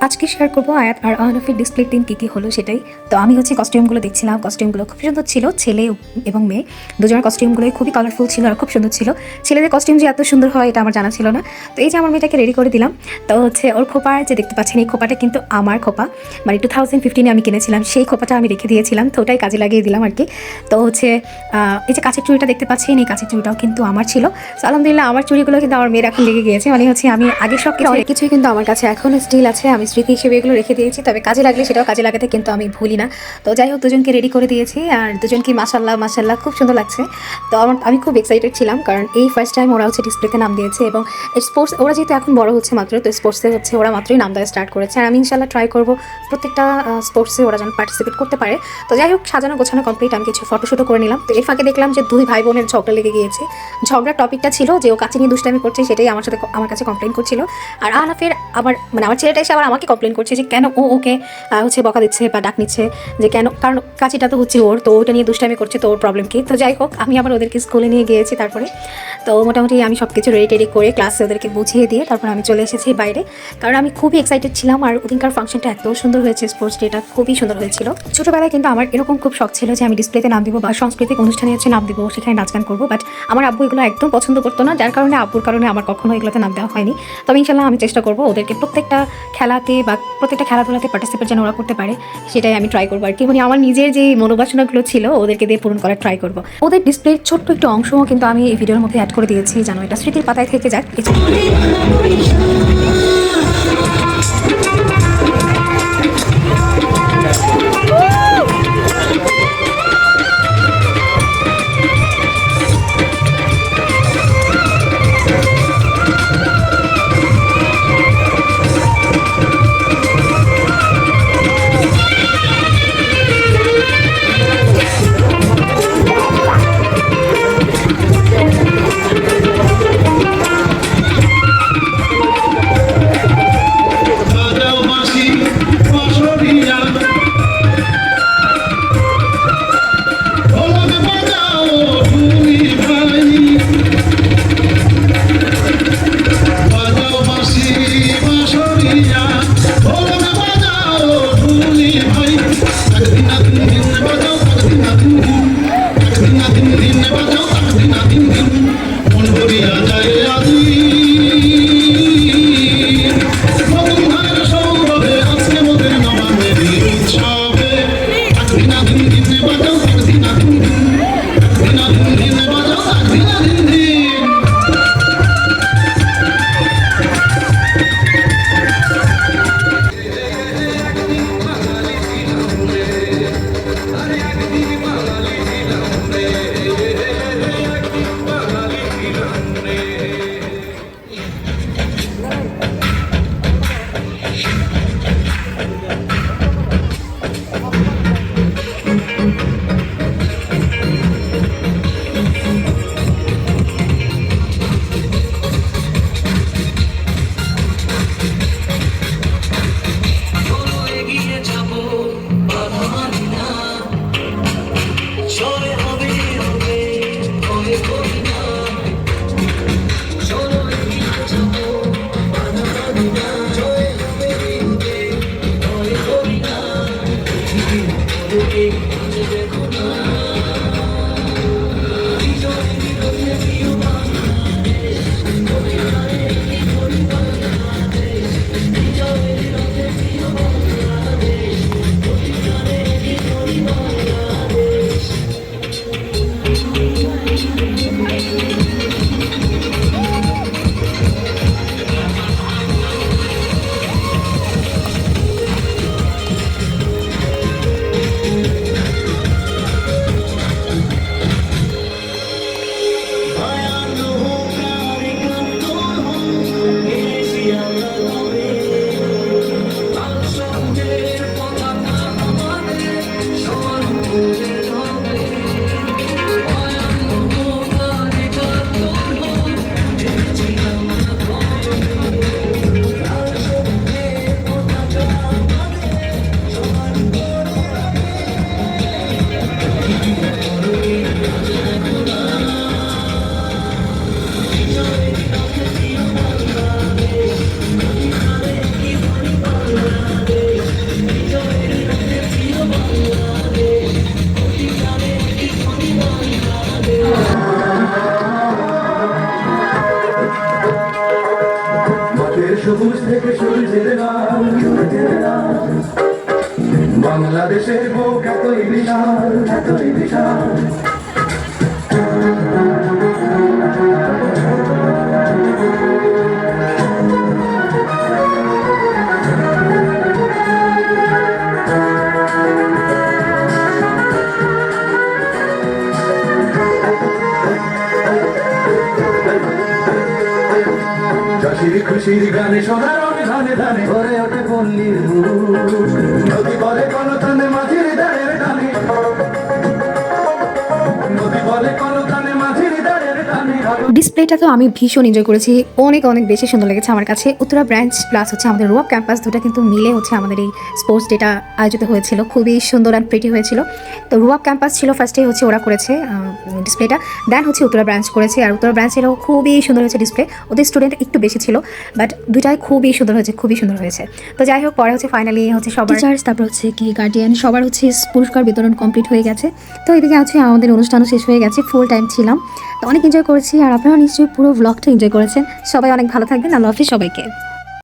আজকে শেয়ার করবো আয়াত আর আহনাফের ডিসপ্লের দিন কী হলো সেটাই। তো আমি কস্টিউমগুলো দেখছিলাম, কস্টিউমগুলো খুব সুন্দর ছিল, ছেলে এবং মেয়ে দুজনের কস্টিউমগুলোই খুবই কালারফুল ছিল আর খুব সুন্দর ছিল। ছেলেদের কস্টিউম যে এত সুন্দর হয় এটা আমার জানা ছিল না। তো এই যে আমার মেয়েটাকে রেডি করে দিলাম। তো ওর খোপা যে দেখতে পাচ্ছেন, এই খোপাটা কিন্তু আমার খোপা, মানে 2015-এ আমি কিনেছিলাম, সেই খোপাটা আমি রেখে দিয়েছিলাম, তো ওটাই কাজে লাগিয়ে দিলাম আর কি। তো এই যে কাঁচের চুড়িটা দেখতে পাচ্ছেন, এই কাঁচের চুড়িটাও কিন্তু আমার ছিল। তো আলহামদুলিল্লাহ আমার চুড়িগুলো কিন্তু আমার মেয়ের এখন লেগে গিয়েছে, মানে আমি আগে সব অনেক কিছুই কিন্তু আমার কাছে এখন স্টিল আছে, আমি স্মৃতি হিসেবে এগুলো রেখে দিয়েছি, তবে কাজে লাগলে সেটাও কাজে লাগাতে কিন্তু আমি ভুলি না। তো যাই হোক, দুজনকে রেডি করে দিয়েছি আর দুজনকে মাশাল্লাহ খুব সুন্দর লাগছে। তো আমি খুব এক্সাইটেড ছিলাম, কারণ এই ফার্স্ট টাইম ওরা ডিসপ্লেতে নাম দিয়েছে এবং স্পোর্টস ওরা যেহেতু এখন বড় হচ্ছে মাত্র, তো স্পোর্টসে ওরা মাত্রই নাম দেওয়া স্টার্ট করেছে। আর আমি ইনশাল্লাহ ট্রাই করবো প্রত্যেকটা স্পোর্টসে ওরা যেন পার্টিসিপেট করতে পারে। তো যাই হোক, সাজানো গোছানো কমপ্লিট, আমি কিছু ফটোশ্যুটও করে নিলাম। তো এর ফাঁকে দেখলাম যে দুই ভাই বোনের ঝগড়া লেগে গিয়েছে। ঝগড়ার টপিকটা ছিল যে ও কাছে নিয়ে দুষ্টামি করছে, সেটাই আমার কাছে কমপ্লেন করছিল। আর আহনাফের আমার ছেলেটা এসে আবার আমাকে কমপ্লেন করছে যে কেন ওকে বকা দিচ্ছে বা ডাক নিচ্ছে, যে কেন, কারণ কাছিটা তো ওর, তো ওটা নিয়ে দুষ্টামি করছে, তো ওর প্রবলেম কি। তো যাই হোক, আমি আবার ওদেরকে স্কুলে নিয়ে গিয়েছি। তারপরে তো মোটামুটি আমি সব কিছু রেডি করে ক্লাসে ওদেরকে বুঝিয়ে দিয়ে তারপর আমি চলে এসেছি বাইরে, কারণ আমি খুবই এক্সাইটেড ছিলাম। আর ওদিনকার ফাংশনটা এত সুন্দর হয়েছে, স্পোর্টস ডেটা খুবই সুন্দর হয়েছিল। ছোটোবেলায় কিন্তু আমার এরকম খুব শখ ছিল যে আমি ডিসপ্লেতে নাম দিব বা সাংস্কৃতিক অনুষ্ঠানে নাম দিব, সেখানে নাচ গান করবো, বাট আমার আব্বু এগুলো একদম পছন্দ করতো না, যার কারণে আব্বুর কারণে আমার কখনো এগুলোতে নাম দেওয়া হয়নি। তবে ইনশাল্লাহ আমি চেষ্টা করবো ওদেরকে প্রত্যেকটা খেলাতে বা প্রত্যেকটা খেলাধুলাতে পার্টিসিপেট যেন ওরা করতে পারে, সেটাই আমি ট্রাই করবো আর কি। মানে আমার নিজের যে মনোবাসনাগুলো ছিল ওদেরকে দিয়ে পূরণ করার ট্রাই করবো। ওদের ডিসপ্লের ছোট্ট একটু অংশও কিন্তু আমি এই ভিডিওর মধ্যে অ্যাড করে দিয়েছি, যেন এটা স্মৃতির পাতায় থেকে যাক। বাংলাদেশের বুক এতই বিশাল, এতই বিশাল। খুশির খুশির গানে সোনার ধানে ধানে ভরে ওঠে পল্লীর বুক। নদী বলে কোন টানে মাঝির দাঁড়ের টানে, নদী বলে কোন টানে মাঝির দাঁড়ের টানে। ডিসপ্লেটা তো আমি ভীষণ এনজয় করেছি, অনেক অনেক বেশি সুন্দর লেগেছে আমার কাছে। উত্তরা ব্রাঞ্চ প্লাস হচ্ছে আমাদের রুয়াব ক্যাম্পাস, দুটো কিন্তু মিলে হচ্ছে আমাদের এই স্পোর্টস ডেটা আয়োজিত হয়েছিল, খুবই সুন্দর অ্যান্ড প্রিটি হয়েছিল। তো রুয়াব ক্যাম্পাস ছিল ফার্স্টে, হচ্ছে ওরা করেছে ডিসপ্লেটা, দেন হচ্ছে উত্তরা ব্রাঞ্চ করেছে। আর উত্তরা ব্রাঞ্চেরও খুবই সুন্দর হয়েছে ডিসপ্লে, ওদের স্টুডেন্ট একটু বেশি ছিল, বাট দুটাই খুবই সুন্দর হয়েছে, খুবই সুন্দর হয়েছে। তো যাই হোক, পরে হচ্ছে ফাইনালি হচ্ছে সবার টিচার্স, তারপর হচ্ছে কি গার্ডিয়ান, সবার হচ্ছে পুরস্কার বিতরণ কমপ্লিট হয়ে গেছে। তো এদিকে হচ্ছে আমাদের অনুষ্ঠানও শেষ হয়ে গেছে, ফুল টাইম ছিলাম, তো অনেক এনজয় করেছি। আর আপনারা নিশ্চয়ই পুরো ব্লগটা এনজয় করেছেন। সবাই অনেক ভালো থাকবেন, আল্লাহ হাফিজ সবাইকে।